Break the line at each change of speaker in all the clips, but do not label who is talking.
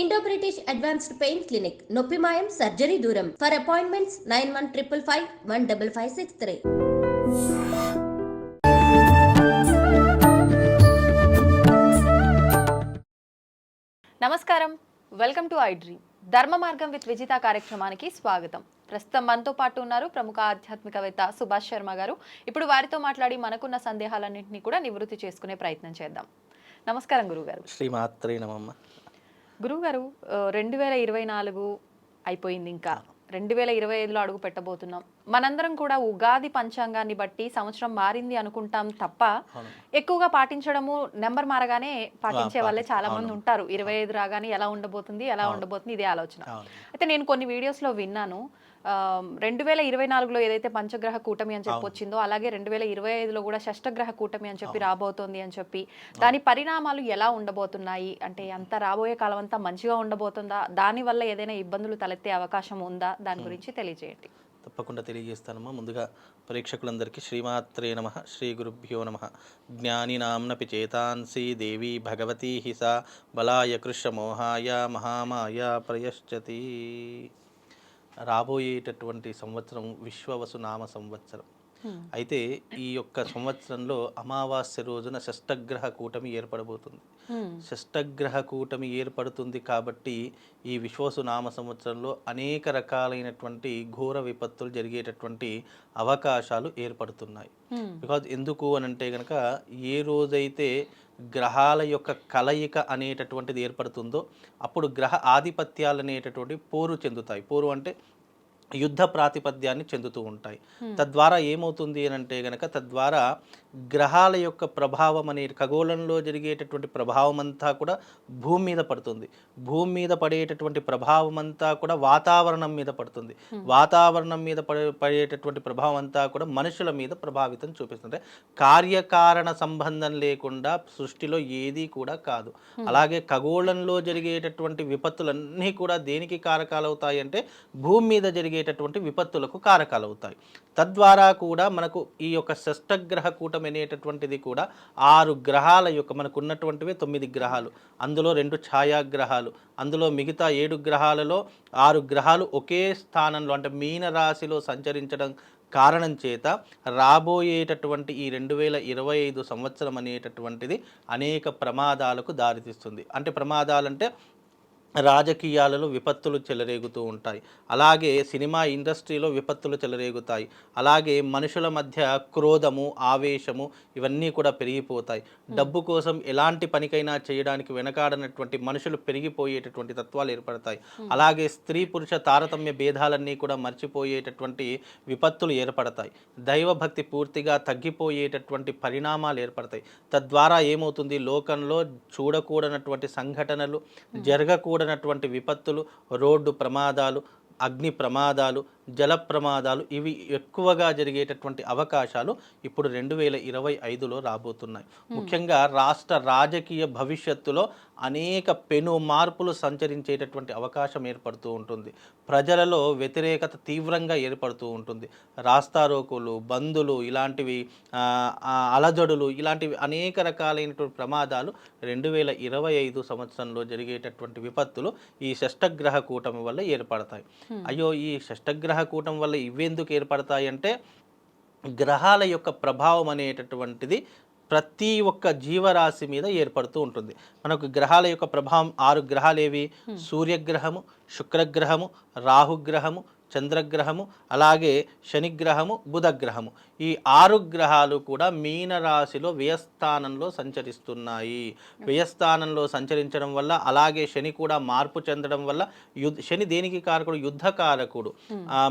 Indo British advanced pain clinic నొప్పి మాయం surgery దూరం ఫర్ అపాయింట్మెంట్స్ 9155515563.
నమస్కారం, వెల్కమ్ టు ఐ డ్రీమ్. ధర్మ మార్గం విత్ విజిత కార్యక్రమానికి స్వాగతం. ప్రస్తుతం మనతో పాటు ఉన్నారు ప్రముఖ ఆధ్యాత్మికవేత్త సుభాష్ శర్మ గారు. ఇప్పుడు వారితో మాట్లాడి మనకున్న సందేహాలన్నింటినీ కూడా నివృత్తి చేసుకునే ప్రయత్నం చేద్దాం. నమస్కారం గురుగారు.
శ్రీమాత్రే నమః.
గురుగారు, 2024 అయిపోయింది, ఇంకా 2025లో అడుగు పెట్టబోతున్నాం. మనందరం కూడా ఉగాది పంచాంగాన్ని బట్టి సంవత్సరం మారింది అనుకుంటాం తప్ప ఎక్కువగా పాటించడము నెంబర్ మారగానే పాటించే వాళ్ళే చాలా మంది ఉంటారు. 25 రాగానే ఎలా ఉండబోతుంది ఇదే ఆలోచన. అయితే నేను కొన్ని వీడియోస్లో విన్నాను, 2024లో ఏదైతే పంచగ్రహ కూటమి అని చెప్పొచ్చిందో అలాగే 2025లో కూడా షష్టగ్రహ కూటమి అని చెప్పి రాబోతోంది అని చెప్పి, దాని పరిణామాలు ఎలా ఉండబోతున్నాయి, అంటే అంత రాబోయే కాలం అంతా మంచిగా ఉండబోతుందా, దానివల్ల ఏదైనా ఇబ్బందులు తలెత్తే అవకాశం ఉందా, దాని గురించి తెలియజేయండి.
తప్పకుండా తెలియజేస్తానమ్మా. ముందుగా ప్రేక్షకులందరికీ శ్రీమాత్రే నమః, శ్రీ గురుభ్యో నమః. జ్ఞానినాంనపి చేతాంసి దేవి భగవతి హిసా బలాయ కృష్ణమోహాయ మహామాయ ప్రయశ్చతి. రాబోయేటటువంటి సంవత్సరం విశ్వవసు నామ సంవత్సరం. అయితే ఈ యొక్క సంవత్సరంలో అమావాస్య రోజున షష్టగ్రహ కూటమి ఏర్పడబోతుంది. షష్టగ్రహ కూటమి ఏర్పడుతుంది కాబట్టి ఈ విశ్వవసు నామ సంవత్సరంలో అనేక రకాలైనటువంటి ఘోర విపత్తులు జరిగేటటువంటి అవకాశాలు ఏర్పడుతున్నాయి. బికాజ్ ఎందుకు అని అంటే కనుక, ఏ రోజైతే గ్రహాల యొక్క కలయిక అనేటటువంటిది ఏర్పడుతుందో అప్పుడు గ్రహ ఆధిపత్యాలు అనేటటువంటి పోరు చెందుతాయి. పోరు అంటే యుద్ధ ప్రాతిపద్యాన్ని చెందుతూ ఉంటాయి. తద్వారా ఏమవుతుంది అని అంటే గనక, తద్వారా గ్రహాల యొక్క ప్రభావం అనే ఖగోళంలో జరిగేటటువంటి ప్రభావం అంతా కూడా భూమి మీద పడుతుంది. భూమి మీద పడేటటువంటి ప్రభావం అంతా కూడా వాతావరణం మీద పడుతుంది. వాతావరణం మీద పడేటటువంటి ప్రభావం అంతా కూడా మనుషుల మీద ప్రభావితం చూపిస్తుంది. కార్యకారణ సంబంధం లేకుండా సృష్టిలో ఏదీ కూడా కాదు. అలాగే ఖగోళంలో జరిగేటటువంటి విపత్తులన్నీ కూడా దేనికి కారకాలు అవుతాయి అంటే భూమి మీద జరిగేటటువంటి విపత్తులకు కారకాలు అవుతాయి. తద్వారా కూడా మనకు ఈ యొక్క షష్టగ్రహ కూటమి అనేటటువంటిది కూడా 6 గ్రహాల యొక్క, మనకు ఉన్నటువంటివి 9 గ్రహాలు, అందులో 2 ఛాయాగ్రహాలు, అందులో మిగతా 7 గ్రహాలలో 6 గ్రహాలు ఒకే స్థానంలో అంటే మీన రాశిలో సంచరించడం కారణం చేత రాబోయేటటువంటి ఈ 2025 సంవత్సరం అనేటటువంటిది అనేక ప్రమాదాలకు దారితీస్తుంది. అంటే ప్రమాదాలంటే రాజకీయాలలో విపత్తులు చెలరేగుతూ ఉంటాయి, అలాగే సినిమా ఇండస్ట్రీలో విపత్తులు చెలరేగుతాయి, అలాగే మనుషుల మధ్య క్రోధము, ఆవేశము ఇవన్నీ కూడా పెరిగిపోతాయి. డబ్బు కోసం ఎలాంటి పనికైనా చేయడానికి వెనకాడనటువంటి మనుషులు పెరిగిపోయేటటువంటి తత్వాలు ఏర్పడతాయి. అలాగే స్త్రీ పురుష తారతమ్య భేదాలన్నీ కూడా మర్చిపోయేటటువంటి విపత్తులు ఏర్పడతాయి. దైవభక్తి పూర్తిగా తగ్గిపోయేటటువంటి పరిణామాలు ఏర్పడతాయి. తద్వారా ఏమవుతుంది, లోకంలో చూడకూడనటువంటి సంఘటనలు, జరగకూడనటువంటి విపత్తులు, రోడ్డు ప్రమాదాలు, అగ్ని ప్రమాదాలు, జల ప్రమాదాలు ఇవి ఎక్కువగా జరిగేటటువంటి అవకాశాలు ఇప్పుడు 2025లో రాబోతున్నాయి. ముఖ్యంగా రాష్ట్ర రాజకీయ భవిష్యత్తులో అనేక పెను మార్పులు సంచరించేటటువంటి అవకాశం ఏర్పడుతూ ఉంటుంది. ప్రజలలో వ్యతిరేకత తీవ్రంగా ఏర్పడుతూ ఉంటుంది. రాస్తారోకులు, బందులు, ఇలాంటివి అలజడులు, ఇలాంటివి అనేక రకాలైనటువంటి ప్రమాదాలు 2025 సంవత్సరంలో జరిగేటటువంటి విపత్తులు ఈ షష్టగ్రహ కూటమి వల్ల ఏర్పడతాయి. అయ్యో, ఈ షష్టగ్రహ కూటం వల్ల ఇవెందుకు ఏర్పడతాయి అంటే, గ్రహాల యొక్క ప్రభావం అనేటటువంటిది ప్రతి ఒక్క జీవరాశి మీద ఏర్పడుతూ ఉంటుంది. మనకు గ్రహాల యొక్క ప్రభావం 6 గ్రహాలు ఏవి? సూర్యగ్రహము, శుక్రగ్రహము, రాహుగ్రహము, చంద్రగ్రహము, అలాగే శనిగ్రహము, బుధగ్రహము. ఈ 6 గ్రహాలు కూడా మీనరాశిలో వ్యయస్థానంలో సంచరిస్తున్నాయి. వ్యయస్థానంలో సంచరించడం వల్ల, అలాగే శని కూడా మార్పు చెందడం వల్ల, శని దేనికి కారకుడు? యుద్ధకారకుడు.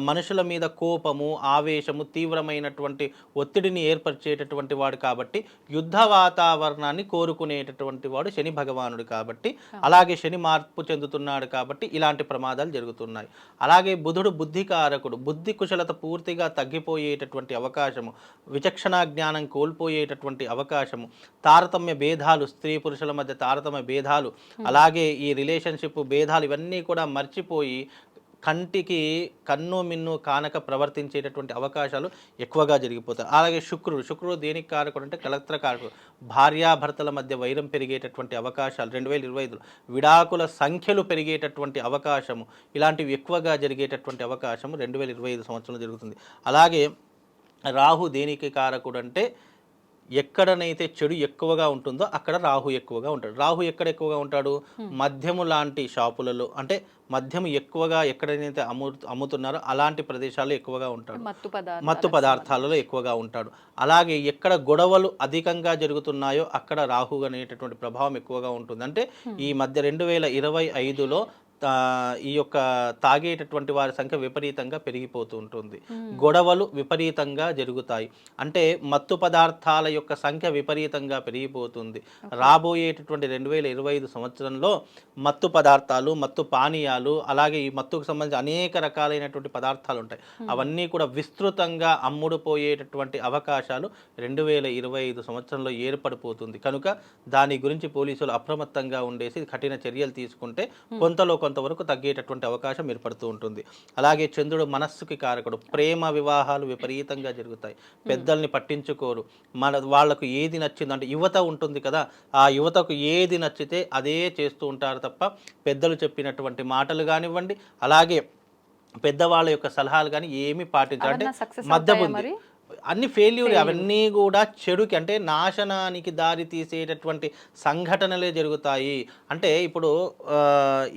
మనుషుల మీద కోపము, ఆవేశము, తీవ్రమైనటువంటి ఒత్తిడిని ఏర్పరిచేటటువంటి వాడు కాబట్టి, యుద్ధ వాతావరణాన్ని కోరుకునేటటువంటి వాడు శని భగవానుడు కాబట్టి, అలాగే శని మార్పు చెందుతున్నాడు కాబట్టి ఇలాంటి ప్రమాదాలు జరుగుతున్నాయి. అలాగే బుధుడు బుద్ధికారకుడు. బుద్ధి కుశలత పూర్తిగా తగ్గిపోయేటటువంటి అవకాశము, విచక్షణ జ్ఞానం కోల్పోయేటటువంటి అవకాశము, తారతమ్య భేదాలు, స్త్రీ పురుషుల మధ్య తారతమ్య భేదాలు, అలాగే ఈ రిలేషన్షిప్ భేదాలు ఇవన్నీ కూడా మర్చిపోయి కంటికి కన్ను మిన్ను కానక ప్రవర్తించేటటువంటి అవకాశాలు ఎక్కువగా జరిగిపోతాయి. అలాగే శుక్రుడు దేనికి కారకుడు అంటే కలత్ర కారకుడు. భార్యాభర్తల మధ్య వైరం పెరిగేటటువంటి అవకాశాలు 2025లో, విడాకుల సంఖ్యలు పెరిగేటటువంటి అవకాశము, ఇలాంటివి ఎక్కువగా జరిగేటటువంటి అవకాశము 2025 సంవత్సరంలో జరుగుతుంది. అలాగే రాహు దేనికి కారకుడు అంటే ఎక్కడనైతే చెడు ఎక్కువగా ఉంటుందో అక్కడ రాహు ఎక్కువగా ఉంటాడు. రాహు ఎక్కడ ఎక్కువగా ఉంటాడు? మద్యము లాంటి షాపులలో, అంటే మద్యము ఎక్కువగా ఎక్కడైతే అమ్ముతున్నారో అలాంటి ప్రదేశాల్లో ఎక్కువగా ఉంటాడు. మత్తు పదార్థాలలో ఎక్కువగా ఉంటాడు. అలాగే ఎక్కడ గొడవలు అధికంగా జరుగుతున్నాయో అక్కడ రాహు అనేటటువంటి ప్రభావం ఎక్కువగా ఉంటుంది. అంటే ఈ మధ్య 2025లో ఈ యొక్క తాగేటటువంటి వారి సంఖ్య విపరీతంగా పెరిగిపోతూ ఉంటుంది. గొడవలు విపరీతంగా జరుగుతాయి. అంటే మత్తు పదార్థాల యొక్క సంఖ్య విపరీతంగా పెరిగిపోతుంది. రాబోయేటటువంటి 2025 సంవత్సరంలో మత్తు పదార్థాలు, మత్తు పానీయాలు, అలాగే ఈ మత్తుకు సంబంధించి అనేక రకాలైనటువంటి పదార్థాలు ఉంటాయి. అవన్నీ కూడా విస్తృతంగా అమ్ముడుపోయేటటువంటి అవకాశాలు 2025 సంవత్సరంలో ఏర్పడిపోతుంది. కనుక దాని గురించి పోలీసులు అప్రమత్తంగా ఉండేసి కఠిన చర్యలు తీసుకుంటే కొంతవరకు తగ్గేటటువంటి అవకాశం ఏర్పడుతూ ఉంటుంది. అలాగే చంద్రుడు మనస్సుకి కారకుడు. ప్రేమ వివాహాలు విపరీతంగా జరుగుతాయి. పెద్దల్ని పట్టించుకోరు. వాళ్లకు ఏది నచ్చింది అంటే యువత ఉంటుంది కదా, ఆ యువతకు ఏది నచ్చితే అదే చేస్తూ ఉంటారు తప్ప పెద్దలు చెప్పినటువంటి మాటలు కానివ్వండి, అలాగే పెద్దవాళ్ళ యొక్క సలహాలు కానీ ఏమీ పాటించారు. అంటే మధ్యబుద్ధి, అన్ని ఫెయిల్యూర్, అవన్నీ కూడా చెడుకి అంటే నాశనానికి దారి తీసేటటువంటి సంఘటనలే జరుగుతాయి. అంటే ఇప్పుడు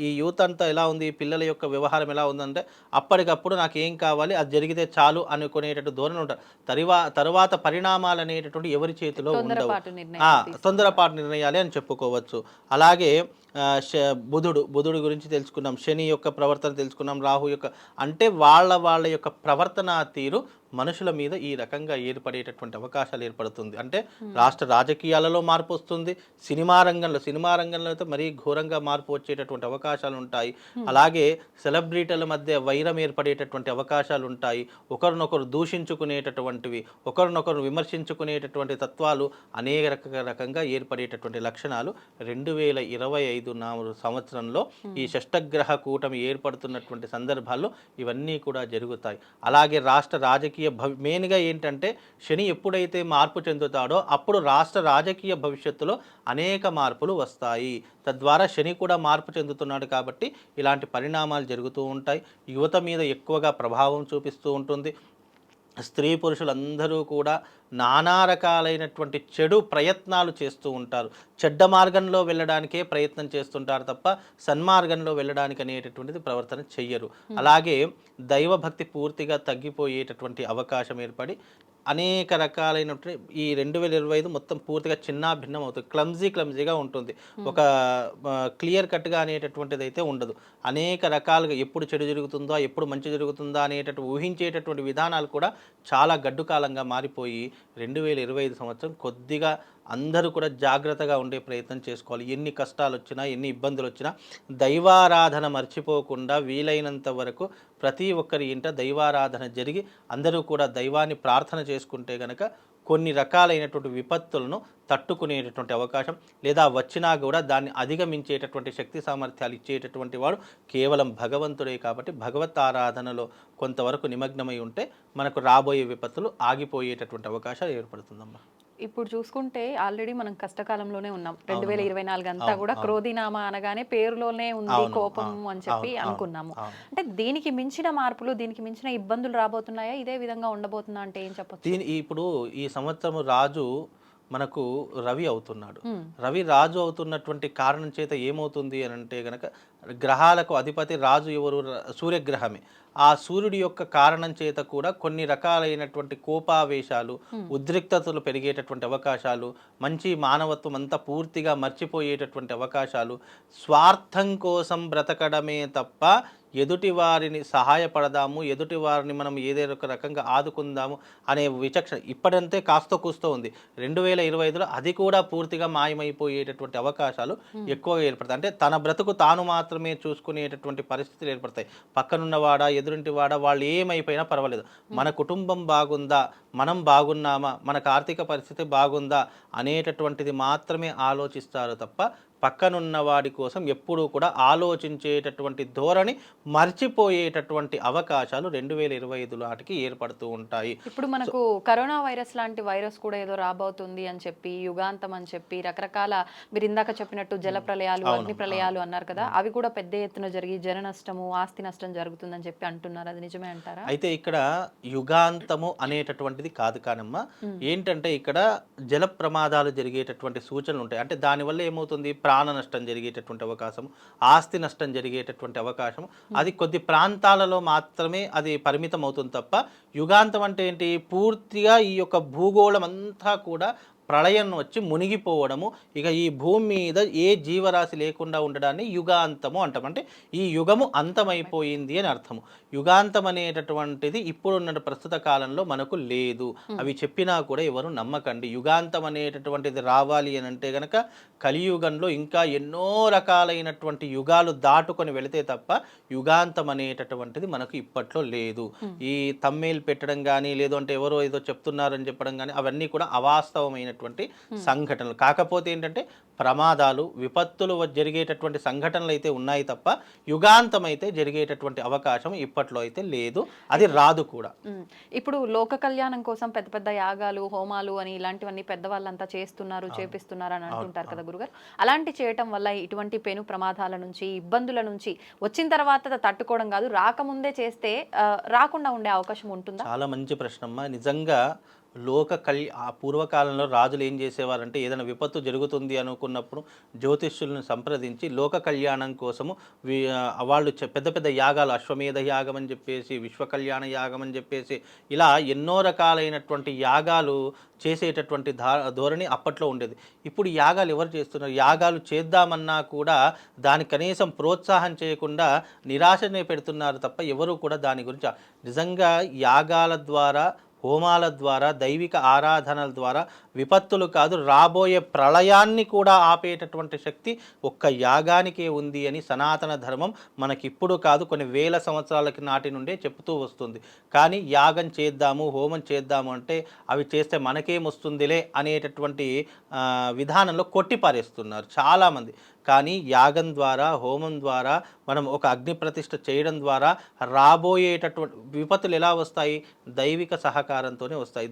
ఈ యూత్ అంతా ఎలా ఉంది, పిల్లల యొక్క వ్యవహారం ఎలా ఉందంటే అప్పటికప్పుడు నాకు ఏం కావాలి అది జరిగితే చాలు అనుకునేటట్టు ధోరణి ఉంటారు. తరువాత పరిణామాలు అనేటటువంటి ఎవరి చేతిలో ఉండవు. తొందరపాటు నిర్ణయాలే అని చెప్పుకోవచ్చు. అలాగే బుధుడు గురించి తెలుసుకున్నాం, శని యొక్క ప్రవర్తన తెలుసుకున్నాం, రాహు యొక్క అంటే వాళ్ళ యొక్క ప్రవర్తన తీరు మనుషుల మీద ఈ రకంగా ఏర్పడేటటువంటి అవకాశాలు ఏర్పడుతుంది. అంటే రాష్ట్ర రాజకీయాలలో మార్పు వస్తుంది. సినిమా రంగంలో అయితే మరీ ఘోరంగా మార్పు వచ్చేటటువంటి అవకాశాలు ఉంటాయి. అలాగే సెలబ్రిటీల మధ్య వైరం ఏర్పడేటటువంటి అవకాశాలు ఉంటాయి. ఒకరినొకరు దూషించుకునేటటువంటివి, ఒకరినొకరు విమర్శించుకునేటటువంటి తత్వాలు అనేక రకంగా ఏర్పడేటటువంటి లక్షణాలు 2025 సంవత్సరంలో ఈ షష్టగ్రహ కూటమి ఏర్పడుతున్నటువంటి సందర్భాల్లో ఇవన్నీ కూడా జరుగుతాయి. అలాగే రాష్ట్ర రాజకీయ మెయిన్గా ఏంటంటే శని ఎప్పుడైతే మార్పు చెందుతాడో అప్పుడు రాష్ట్ర రాజకీయ భవిష్యత్తులో అనేక మార్పులు వస్తాయి. తద్వారా శని కూడా మార్పు చెందుతున్నాడు కాబట్టి ఇలాంటి పరిణామాలు జరుగుతూ ఉంటాయి. యువత మీద ఎక్కువగా ప్రభావం చూపిస్తూ ఉంటుంది. స్త్రీ పురుషులందరూ కూడా నానా రకాలైనటువంటి చెడు ప్రయత్నాలు చేస్తూ ఉంటారు. చెడ్డ మార్గంలో వెళ్ళడానికే ప్రయత్నం చేస్తుంటారు తప్ప సన్మార్గంలో వెళ్ళడానికి అనేటటువంటిది ప్రవర్తన చెయ్యరు. అలాగే దైవభక్తి పూర్తిగా తగ్గిపోయేటటువంటి అవకాశం ఏర్పడి అనేక రకాలైనటువంటి ఈ 2025 మొత్తం పూర్తిగా చిన్న భిన్నం అవుతుంది. క్లమ్జీగా ఉంటుంది. ఒక క్లియర్ కట్గా అనేటటువంటిది అయితే ఉండదు. అనేక రకాలుగా ఎప్పుడు చెడు జరుగుతుందో, ఎప్పుడు మంచి జరుగుతుందా అనేటటువంటి ఊహించేటటువంటి విధానాలు కూడా చాలా గడ్డు కాలంగా మారిపోయి 2025 సంవత్సరం కొద్దిగా అందరూ కూడా జాగ్రత్తగా ఉండే ప్రయత్నం చేసుకోవాలి. ఎన్ని కష్టాలు వచ్చినా, ఎన్ని ఇబ్బందులు వచ్చినా దైవారాధన మర్చిపోకుండా వీలైనంత వరకు ప్రతి ఒక్కరి ఇంట దైవారాధన జరిగి అందరూ కూడా దైవాన్ని ప్రార్థన చేసుకుంటే కనుక కొన్ని రకాలైనటువంటి విపత్తులను తట్టుకునేటటువంటి అవకాశం, లేదా వచ్చినా కూడా దాన్ని అధిగమించేటటువంటి శక్తి సామర్థ్యాలు ఇచ్చేటటువంటి వాడు కేవలం భగవంతుడే. కాబట్టి భగవత్ ఆరాధనలో కొంతవరకు నిమగ్నమై ఉంటే మనకు రాబోయే విపత్తులు ఆగిపోయేటటువంటి అవకాశాలు ఏర్పడుతుందమ్మా.
ఇప్పుడు చూసుకుంటే ఆల్రెడీ మనం కష్టకాలంలోనే ఉన్నాం. 2024 అంతా కూడా క్రోధినామా అనగానే పేరులోనే ఉంది కోపం అని చెప్పి అనుకున్నాము. అంటే దీనికి మించిన మార్పులు, దీనికి మించిన ఇబ్బందులు రాబోతున్నాయా? ఇదే విధంగా ఉండబోతుందా అంటే ఏం చెప్పొచ్చు?
ఇప్పుడు ఈ సంవత్సరం రాజు మనకు రవి అవుతున్నాడు. రవి రాజు అవుతున్నటువంటి కారణం చేత ఏమవుతుంది అని అంటే గనక గ్రహాలకు అధిపతి రాజు ఎవరు? సూర్యగ్రహమే. ఆ సూర్యుడి యొక్క కారణం చేత కూడా కొన్ని రకాలైనటువంటి కోపావేశాలు, ఉద్రిక్తతలు పెరిగేటటువంటి అవకాశాలు, మంచి మానవత్వం అంతా పూర్తిగా మర్చిపోయేటటువంటి అవకాశాలు, స్వార్థం కోసం బ్రతకడమే తప్ప ఎదుటి వారిని సహాయపడదాము, ఎదుటి వారిని మనం ఏదైనా ఒక రకంగా ఆదుకుందాము అనే విచక్షణ ఇప్పటింతే కాస్త కూస్తూ ఉంది. 2025లో అది కూడా పూర్తిగా మాయమైపోయేటటువంటి అవకాశాలు ఎక్కువగా ఏర్పడతాయి. అంటే తన బ్రతుకు తాను మాత్రమే చూసుకునేటటువంటి పరిస్థితులు ఏర్పడతాయి. పక్కనున్నవాడా, ఎదురింటి వాడా, వాళ్ళు ఏమైపోయినా పర్వాలేదు, మన కుటుంబం బాగుందా, మనం బాగున్నామా, మనకు ఆర్థిక పరిస్థితి బాగుందా అనేటటువంటిది మాత్రమే ఆలోచిస్తారు తప్ప పక్కనున్న వాడి కోసం ఎప్పుడూ కూడా ఆలోచించేటటువంటి ధోరణి మర్చిపోయేటటువంటి అవకాశాలు 2025 నాటికి ఏర్పడుతూ ఉంటాయి.
ఇప్పుడు మనకు కరోనా వైరస్ లాంటి వైరస్ కూడా ఏదో రాబోతుంది అని చెప్పి, యుగాంతం అని చెప్పి, రకరకాల మీరు ఇందాక చెప్పినట్టు జల ప్రళయాలు, అగ్ని ప్రళయాలు అన్నారు కదా, అవి కూడా పెద్ద ఎత్తున జరిగి జన నష్టము, ఆస్తి నష్టం జరుగుతుందని చెప్పి అంటున్నారు. అది నిజమే అంటారా?
అయితే ఇక్కడ యుగాంతము అనేటటువంటిది కాదు కానమ్మా, ఏంటంటే ఇక్కడ జల ప్రమాదాలు జరిగేటటువంటి సూచనలు ఉంటాయి. అంటే దానివల్ల ఏమవుతుంది, ప్రాణ నష్టం జరిగేటటువంటి అవకాశం, ఆస్తి నష్టం జరిగేటటువంటి అవకాశం, అది కొద్ది ప్రాంతాలలో మాత్రమే అది పరిమితం అవుతుంది తప్ప, యుగాంతం అంటే ఏంటి, పూర్తిగా ఈ యొక్క భూగోళం అంతా కూడా ప్రళయం వచ్చి మునిగిపోవడము, ఇక ఈ భూమి మీద ఏ జీవరాశి లేకుండా ఉండడాన్ని యుగాంతము అంటాం. అంటే ఈ యుగము అంతమైపోయింది అని అర్థము. యుగాంతం అనేటటువంటిది ఇప్పుడున్న ప్రస్తుత కాలంలో మనకు లేదు. అవి చెప్పినా కూడా ఎవరు నమ్మకండి. యుగాంతం అనేటటువంటిది రావాలి అని అంటే గనక కలియుగంలో ఇంకా ఎన్నో రకాలైనటువంటి యుగాలు దాటుకొని వెళితే తప్ప యుగాంతం అనేటటువంటిది మనకు ఇప్పట్లో లేదు. ఈ తమ్మేలు పెట్టడం కానీ, లేదు అంటే ఎవరో ఏదో చెప్తున్నారని చెప్పడం కానీ, అవన్నీ కూడా అవాస్తవమైన సంఘటనలు. కాకపోతే ఏంటంటే ప్రమాదాలు, విపత్తులు జరిగేటటువంటి సంఘటనలు అయితే ఉన్నాయి తప్ప యుగాంతం అయితే జరిగేటటువంటి అవకాశం ఇప్పట్లో అయితే లేదు, అది రాదు కూడా.
ఇప్పుడు లోక కళ్యాణం కోసం పెద్ద పెద్ద యాగాలు, హోమాలు అని ఇలాంటివన్నీ పెద్దవాళ్ళంతా చేస్తున్నారు, చేపిస్తున్నారు అని అంటుంటారు కదా గురుగారు. అలాంటి చేయటం వల్ల ఇటువంటి పెను ప్రమాదాల నుంచి, ఇబ్బందుల నుంచి వచ్చిన తర్వాత తట్టుకోవడం కాదు, రాకముందే చేస్తే రాకుండా ఉండే అవకాశం ఉంటుందా?
చాలా మంచి ప్రశ్నమ్మా. నిజంగా ఆ పూర్వకాలంలో రాజులు ఏం చేసేవారంటే, ఏదైనా విపత్తు జరుగుతుంది అనుకున్నప్పుడు జ్యోతిష్యులను సంప్రదించి లోక కళ్యాణం కోసము వాళ్ళు పెద్ద పెద్ద యాగాలు, అశ్వమేధ యాగం అని చెప్పేసి, విశ్వ కళ్యాణ యాగం అని చెప్పేసి, ఇలా ఎన్నో రకాలైనటువంటి యాగాలు చేసేటటువంటి ధోరణి అప్పట్లో ఉండేది. ఇప్పుడు యాగాలు ఎవరు చేస్తున్నారు? యాగాలు చేద్దామన్నా కూడా దానికి కనీసం ప్రోత్సాహం చేయకుండా నిరాశనే పెడుతున్నారు తప్ప ఎవరు కూడా దాని గురించి నిజంగా యాగాల ద్వారా, హోమాల ద్వారా, దైవిక ఆరాధనల ద్వారా విపత్తులు కాదు, రాబోయే ప్రళయాన్ని కూడా ఆపేటటువంటి శక్తి ఒక్క యాగానికే ఉంది అని సనాతన ధర్మం మనకిప్పుడు కాదు, కొన్ని వేల సంవత్సరాలకి నాటి నుండే చెప్తూ వస్తుంది. కానీ యాగం చేద్దాము, హోమం చేద్దాము అంటే అవి చేస్తే మనకేమొస్తుందిలే అనేటటువంటి విధానంలో కొట్టిపారేస్తున్నారు చాలామంది. కానీ యాగం ద్వారా, హోమం ద్వారా, మనం ఒక అగ్ని ప్రతిష్ఠ చేయడం ద్వారా రాబోయేటటువంటి విపత్తులు ఎలా వస్తాయి? దైవిక సహకారంతోనే వస్తాయి.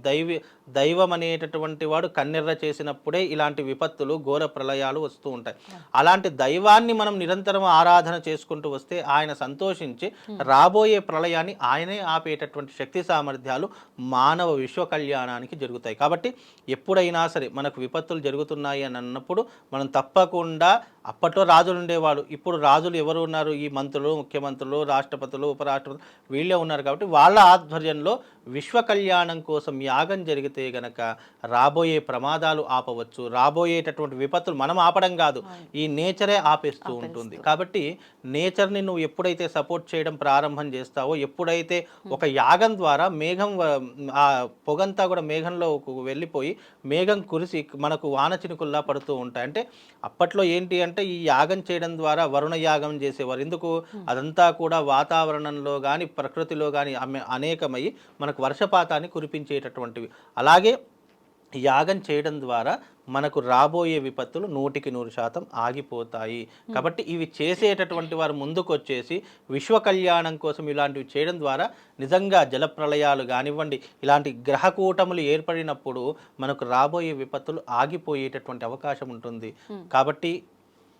దైవం అనేటటువంటి వాడు కన్నెర్ర చేసినప్పుడే ఇలాంటి విపత్తులు, ఘోర ప్రళయాలు వస్తూ ఉంటాయి. అలాంటి దైవాన్ని మనం నిరంతరం ఆరాధన చేసుకుంటూ వస్తే ఆయన సంతోషించి రాబోయే ప్రళయాన్ని ఆయనే ఆపేటటువంటి శక్తి సామర్థ్యాలు మానవ విశ్వ కళ్యాణానికి జరుగుతాయి. కాబట్టి ఎప్పుడైనా సరే మనకు విపత్తులు జరుగుతున్నాయి అని అన్నప్పుడు మనం తప్పకుండా, అప్పట్లో రాజులు ఉండేవాడు, ఇప్పుడు రాజులు ఎవరు ఉన్నారు? ఈ మంత్రులు, ముఖ్యమంత్రులు, రాష్ట్రపతులు, ఉపరాష్ట్రపతులు వీళ్ళే ఉన్నారు. కాబట్టి వాళ్ళ ఆధ్వర్యంలో విశ్వ కళ్యాణం కోసం యాగం జరిగితే గనక రాబోయే ప్రమాదాలు ఆపవచ్చు. రాబోయేటటువంటి విపత్తులు మనం ఆపడం కాదు, ఈ నేచరే ఆపేస్తూ ఉంటుంది. కాబట్టి నేచర్ని నువ్వు ఎప్పుడైతే సపోర్ట్ చేయడం ప్రారంభం చేస్తావో, ఎప్పుడైతే ఒక యాగం ద్వారా మేఘం, ఆ పొగంతా కూడా మేఘంలో వెళ్ళిపోయి మేఘం కురిసి మనకు వాన చినుకుల్లా పడుతూ ఉంటాయి. అంటే అప్పట్లో ఏంటి అంటే ఈ యాగం చేయడం ద్వారా వరుణ యాగం చేసేవారు. ఎందుకు? అదంతా కూడా వాతావరణంలో కానీ, ప్రకృతిలో కానీ అనేకమై మనకు వర్షపాతాన్ని కురిపించేటటువంటివి. అలాగే యాగం చేయడం ద్వారా మనకు రాబోయే విపత్తులు 100% ఆగిపోతాయి. కాబట్టి ఇవి చేసేటటువంటి వారు ముందుకు వచ్చేసి విశ్వ కళ్యాణం కోసం ఇలాంటివి చేయడం ద్వారా నిజంగా జలప్రళయాలు కానివ్వండి, ఇలాంటి గ్రహకూటములు ఏర్పడినప్పుడు మనకు రాబోయే విపత్తులు ఆగిపోయేటటువంటి అవకాశం ఉంటుంది. కాబట్టి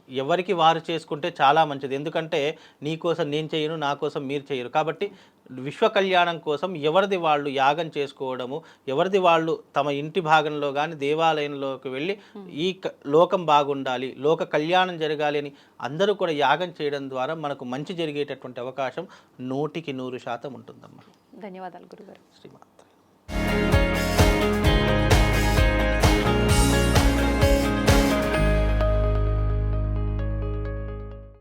ఎవరికి వారు చేసుకుంటే చాలా మంచిది. ఎందుకంటే నీ కోసం నేను చేయను, నా కోసం మీరు చేయరు. కాబట్టి విశ్వ కళ్యాణం కోసం ఎవరిది వాళ్ళు యాగం చేసుకోవడము, ఎవరిది వాళ్ళు తమ ఇంటి భాగంలో కానీ దేవాలయంలోకి వెళ్ళి ఈ లోకం బాగుండాలి, లోక కళ్యాణం జరగాలి అని అందరూ కూడా యాగం చేయడం ద్వారా మనకు మంచి జరిగేటటువంటి అవకాశం 100% ఉంటుందమ్మా.
ధన్యవాదాలు గురుగారు.
శ్రీమా.